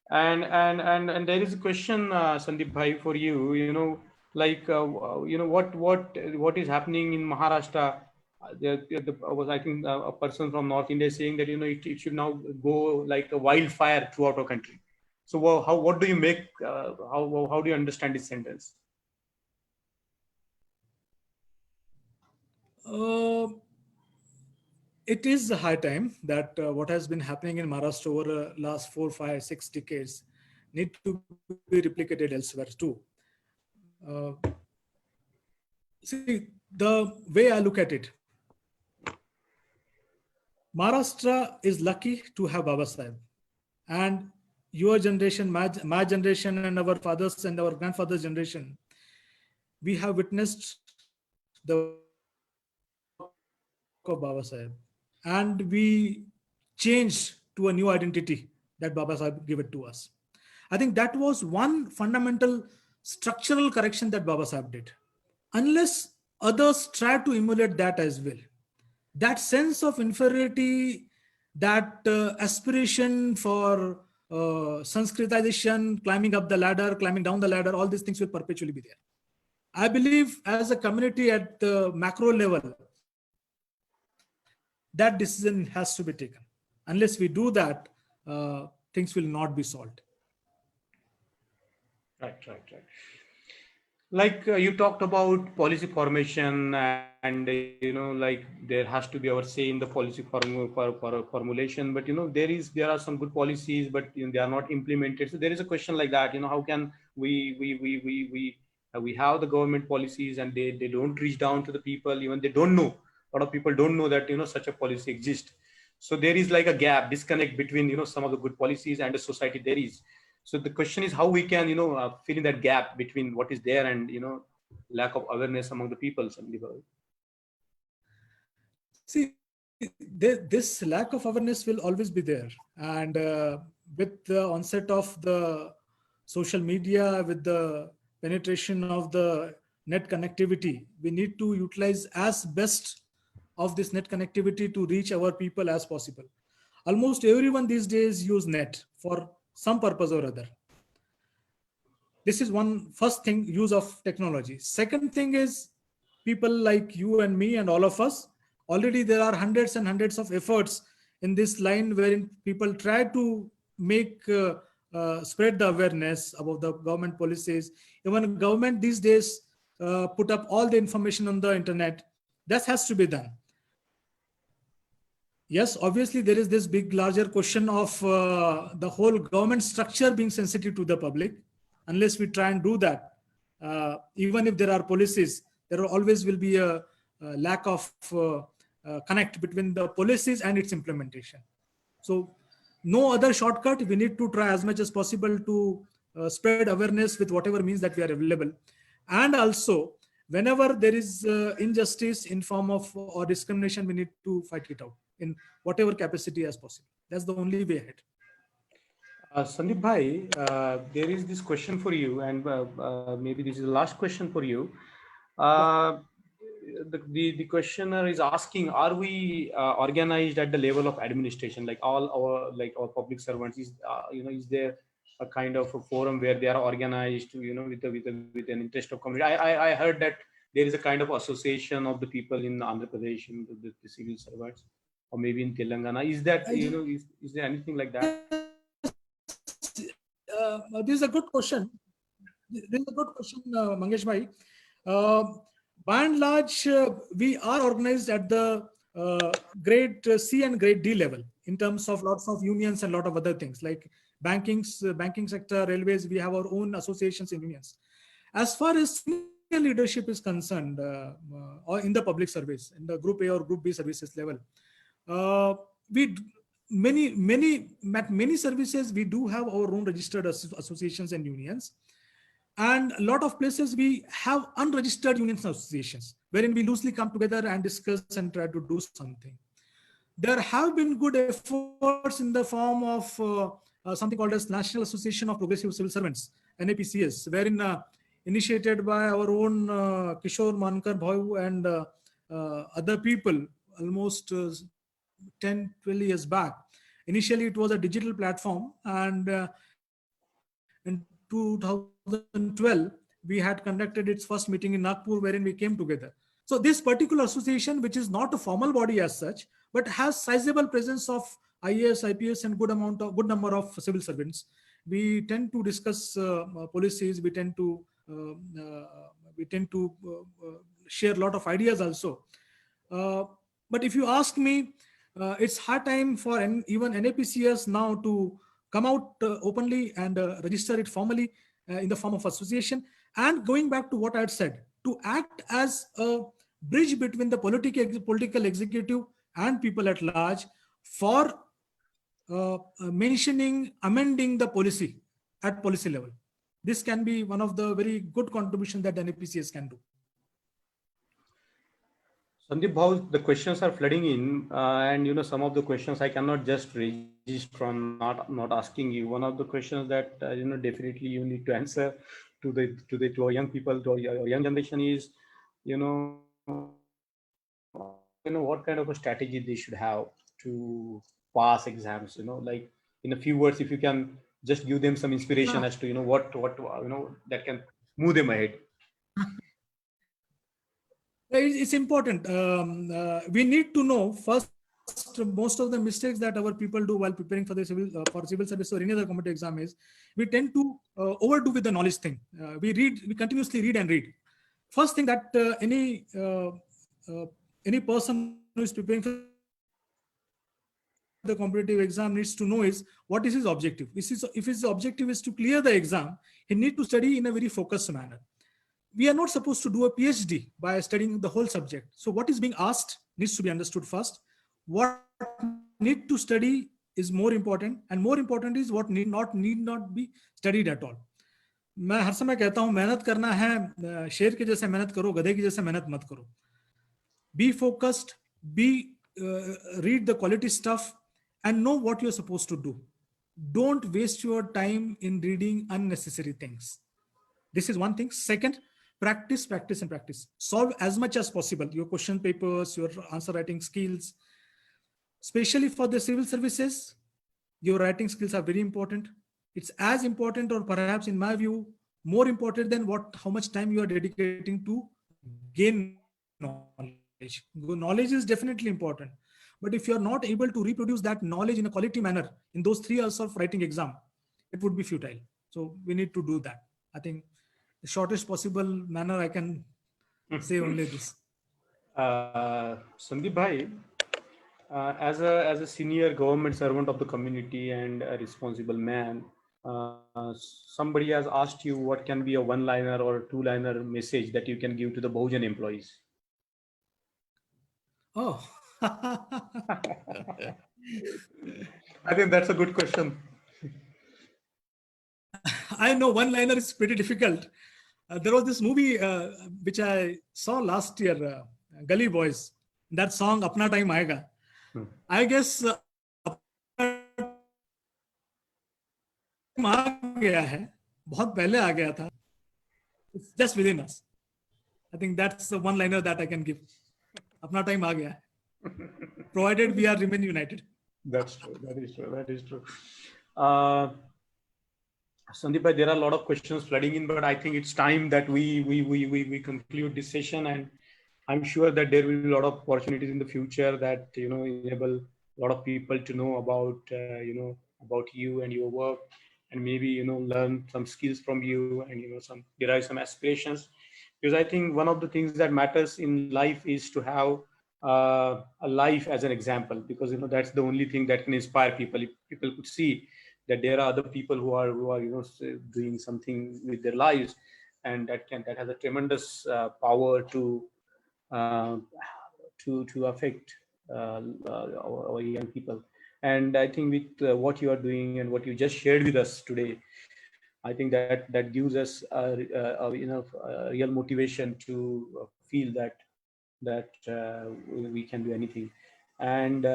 and there is a question, Sandeep bhai, for you. Like what is happening in Maharashtra? Was, I think, a person from North India saying that it should now go like a wildfire throughout our country. So what do you make? How do you understand this sentence? It is a high time that what has been happening in Maharashtra over the last 4, 5, 6 decades need to be replicated elsewhere too. Uh, See, the way I look at it, Maharashtra is lucky to have Baba Sahib. And your generation, my generation, and our fathers and our grandfathers' generation, we have witnessed the work of Baba Sahib. And we changed to a new identity that Baba Sahib gave it to us. I think that was one fundamental structural correction that Baba Sahib did. Unless others try to emulate that as well, that sense of inferiority, that aspiration for Sanskritization, climbing up the ladder, climbing down the ladder, all these things will perpetually be there. I believe as a community at the macro level, that decision has to be taken. Unless we do that, things will not be solved. Right. Like you talked about policy formation, and like there has to be our say in the policy formulation, but there are some good policies, but they are not implemented. So there is a question like that, how can we have the government policies and they don't reach down to the people, even they don't know. A lot of people don't know that such a policy exists. So there is like a gap, disconnect between some of the good policies and the society there is. So the question is how we can fill in that gap between what is there and lack of awareness among the people. See, this lack of awareness will always be there. And with the onset of the social media, with the penetration of the net connectivity, we need to utilize as best of this net connectivity to reach our people as possible. Almost everyone these days use net for some purpose or other. This is one first thing, use of technology. Second thing is people like you and me and all of us. Already there are hundreds and hundreds of efforts in this line wherein people try to make spread the awareness about the government policies. Even government these days put up all the information on the internet. That has to be done. Yes, obviously there is this big larger question of the whole government structure being sensitive to the public. unless we try and do that, even if there are policies, there always will be a lack of connect between the policies and its implementation. So no other shortcut. We need to try as much as possible to spread awareness with whatever means that we are available. And also, whenever there is injustice in form of or discrimination, we need to fight it out in whatever capacity as possible. That's the only way ahead. Sandeep Bhai, there is this question for you, and maybe this is the last question for you. The questioner is asking: are we organized at the level of administration, like all our public servants? Is there a kind of a forum where they are organized, with an interest of community? I heard that there is a kind of association of the people in Andhra Pradesh, the civil servants, or maybe in Telangana. Is that is there anything like that? This is a good question. Mangesh bhai. By and large, we are organized at the grade C and grade D level in terms of lots of unions and a lot of other things like banking sector, railways. We have our own associations and unions. As far as senior leadership is concerned, or in the public service, in the Group A or Group B services level, many services we do have our own registered associations and unions, and a lot of places we have unregistered unions and associations wherein we loosely come together and discuss and try to do something. There have been good efforts in the form of something called as National Association of Progressive Civil Servants, NAPCS, wherein initiated by our own Kishore Mankar Bhau and other people almost 10, 12 years back. Initially, it was a digital platform, and in 2012, we had conducted its first meeting in Nagpur, wherein we came together. So this particular association, which is not a formal body as such, but has sizable presence of IAS, IPS, and good number of civil servants, we tend to discuss policies. We tend to share a lot of ideas also. But if you ask me, it's hard time for even NAPCS now to come out openly and register it formally in the form of association. And going back to what I had said, to act as a bridge between the political executive and people at large for amending the policy at policy level. This can be one of the very good contributions that NAPCS can do. Sandeep Bhau, the questions are flooding in, and some of the questions I cannot just register from not asking you. One of the questions that definitely you need to answer to our young people, to our young generation is, what kind of a strategy they should have to pass exams. Like in a few words, if you can just give them some inspiration as to what that can move them ahead. It's important. We need to know first most of the mistakes that our people do while preparing for the civil service or any other competitive exam is we tend to overdo with the knowledge thing. We continuously read and read. First thing that any person who is preparing for the competitive exam needs to know is what is his objective. If his objective is to clear the exam, he needs to study in a very focused manner. We are not supposed to do a PhD by studying the whole subject. So what is being asked needs to be understood first. What need to study is more important, and more important is what need not be studied at all. मैं हर समय कहता हूं मेहनत करना है शेर के जैसे मेहनत करो, गधे की जैसे मेहनत मत करो. Be focused, read the quality stuff and know what you're supposed to do. Don't waste your time in reading unnecessary things. This is one thing. Second, practice. Solve as much as possible your question papers, your answer writing skills. Especially for the civil services, your writing skills are very important. It's as important, or perhaps in my view, more important than how much time you are dedicating to gain knowledge. Knowledge is definitely important. But if you're not able to reproduce that knowledge in a quality manner in those 3 hours of writing exam, it would be futile. So we need to do that. I think the shortest possible manner I can say only this. Sandeep Bhai, as a senior government servant of the community and a responsible man, Somebody has asked you what can be a one-liner or two-liner message that you can give to the Bahujan employees. Oh, I think that's a good question. I know one liner is pretty difficult. There was this movie which I saw last year, Gully Boys. That song, Apna Time Aayega. I guess आ गया है, बहुत पहले आ गया था. It's just within us. I think that's the one liner that I can give. Apna time aa gaya hai. Provided we are remain united. That's true. That is true. That is true. Uh, Sandeep bhai, there are a lot of questions flooding in, but I think it's time that we conclude this session, and I'm sure that there will be a lot of opportunities in the future that enable a lot of people to know about about you and your work, and maybe learn some skills from you, and some derive some aspirations. Because I think one of the things that matters in life is to have a life as an example, because that's the only thing that can inspire people. If people could see that there are other people who are doing something with their lives, and that has a tremendous power uh, to affect our young people. And I think with what you are doing and what you just shared with us today, I think that gives us a real motivation to feel that we can do anything. And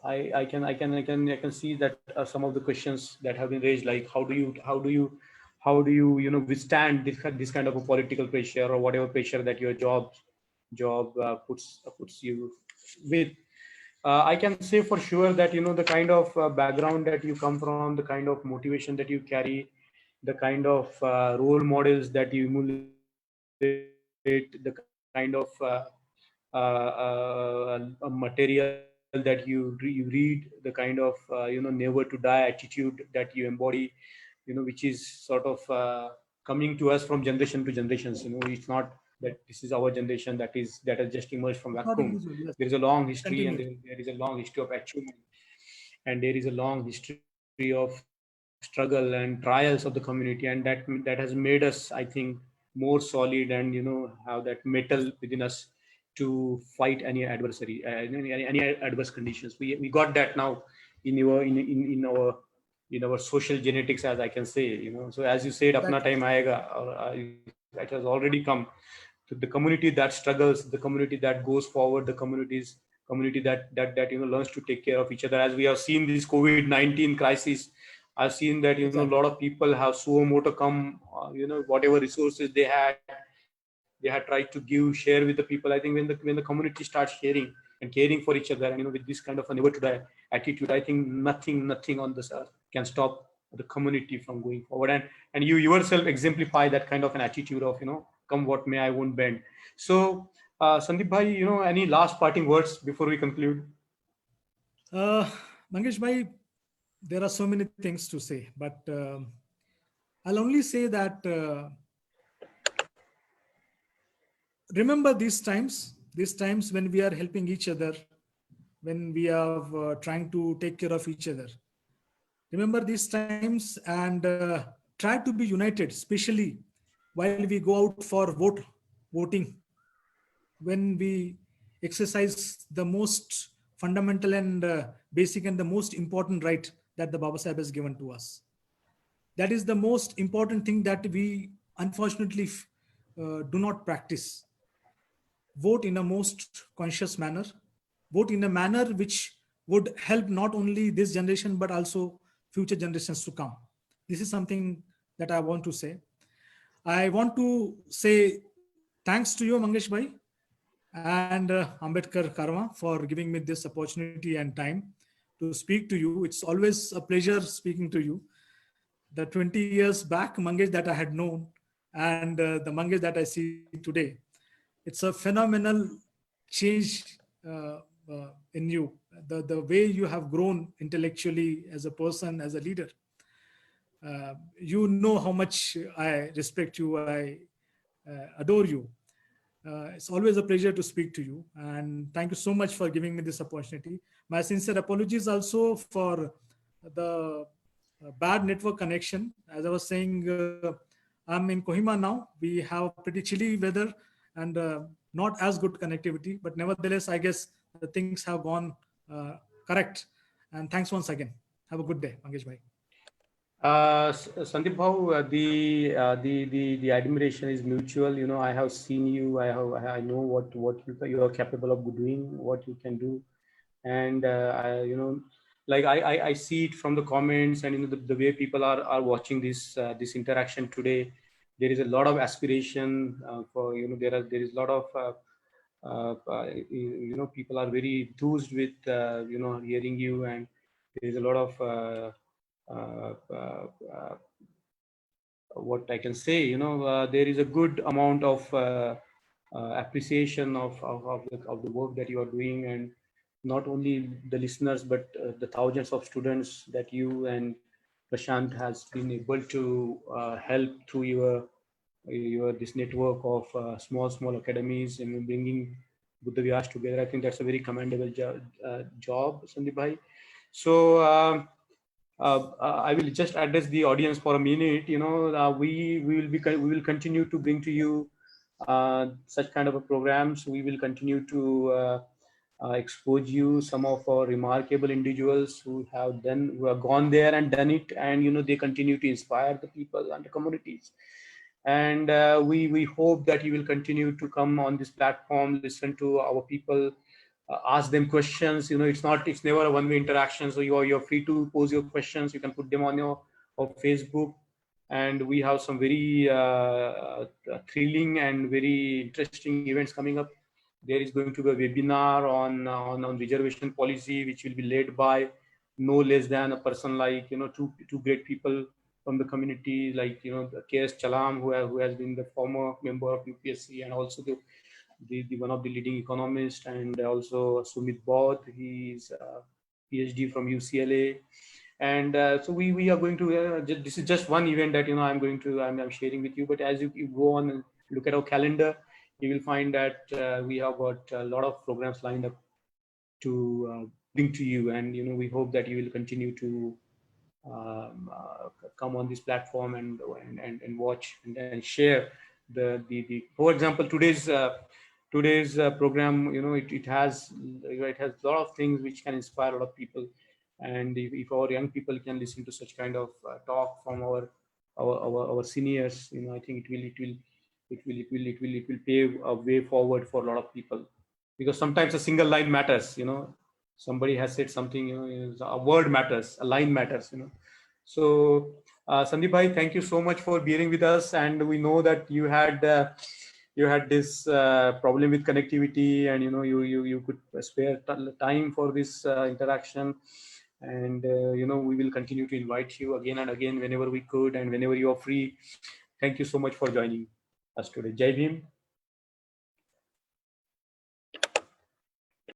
I can see that some of the questions that have been raised, like how do you withstand this kind of a political pressure or whatever pressure that your job puts you with. I can say for sure that the kind of background that you come from, the kind of motivation that you carry, the kind of role models that you emulate, the kind of material that you read, the kind of never to die attitude that you embody, which is sort of coming to us from generation to generations. It's not that this is our generation that has just emerged from Not vacuum. individual, yes. There is a long history, and Continue. there is a long history of achievement, and there is a long history of struggle and trials of the community, and that has made us, I think, more solid, and have that metal within us to fight any adversary, any adverse conditions. We got that now in our social genetics, as I can say. So as you said, apna Exactly. time aayega, or that has already come. To the community that struggles, the community that goes forward, the community that learns to take care of each other. As we have seen this COVID-19 crisis, I've seen that a Exactly. lot of people have so more to come. Whatever resources they had tried to give, share with the people. I think when the community starts sharing and caring for each other, and with this kind of a never to die attitude, I think nothing on this earth can stop the community from going forward. And you yourself exemplify that kind of an attitude of come what may, I won't bend. So Sandeep bhai, any last parting words before we conclude? Uh, Mangesh bhai, there are so many things to say, but I'll only say that remember these times when we are helping each other, when we are trying to take care of each other. Remember these times, and try to be united, especially while we go out for voting, when we exercise the most fundamental and basic and the most important right that the Baba Sahib has given to us. That is the most important thing that we unfortunately do not practice. Vote in a most conscious manner, vote in a manner which would help not only this generation but also future generations to come. This is something that I want to say. I want to say thanks to you, Mangesh bhai, and Ambedkar Karma, for giving me this opportunity and time to speak to you. It's always a pleasure speaking to you. The 20 years back Mangesh that I had known, and the Mangesh that I see today, it's a phenomenal change in you. The way you have grown intellectually as a person, as a leader. You know how much I respect you, I adore you. It's always a pleasure to speak to you. And thank you so much for giving me this opportunity. My sincere apologies also for the bad network connection. As I was saying, I'm in Kohima now. We have pretty chilly weather and not as good connectivity, but nevertheless, I guess the things have gone correct. And thanks once again. Have a good day, Mangesh bhai. Sandeep Bhau, the admiration is mutual. You know, I have seen you. I know what you are capable of doing, what you can do, and like I see it from the comments and the way people are watching this interaction today. There is a lot of aspiration for there is a lot of people are very enthused with hearing you, and there is a lot of what I can say, there is a good amount of appreciation of the work that you are doing, and not only the listeners, but the thousands of students that you and Prashant has been able to help through your this network of small academies and bringing Buddha Vyas together. I think that's a very commendable job, Sandeep bhai. So. I will just address the audience for a minute. We will continue to bring to you such kind of a programs. We will continue to expose you some of our remarkable individuals who have gone there and done it, and they continue to inspire the people and the communities. And we hope that you will continue to come on this platform, listen to our people, ask them questions. It's never a one-way interaction, so you're free to pose your questions. You can put them on your Facebook, and we have some very thrilling and very interesting events coming up. There is going to be a webinar on reservation policy, which will be led by no less than a person like two great people from the community, like KS Chalam, who has been the former member of UPSC, and also the one of the leading economists, and also Sumit Bodh. He is PhD from UCLA, and so we are going to. This is just one event that I'm sharing with you. But as you go on and look at our calendar, you will find that we have got a lot of programs lined up to bring to you, and we hope that you will continue to come on this platform and watch and share the for example today's program. It has a lot of things which can inspire a lot of people, and if our young people can listen to such kind of talk from our seniors, I think it will pave a way forward for a lot of people, because sometimes a single line matters. Somebody has said something, a word matters, a line matters. So Sandeep bhai, thank you so much for being with us, and we know that you had this problem with connectivity, and you could spare time for this interaction, and we will continue to invite you again and again whenever we could and whenever you are free. Thank you so much for joining us today. Jai Bhim.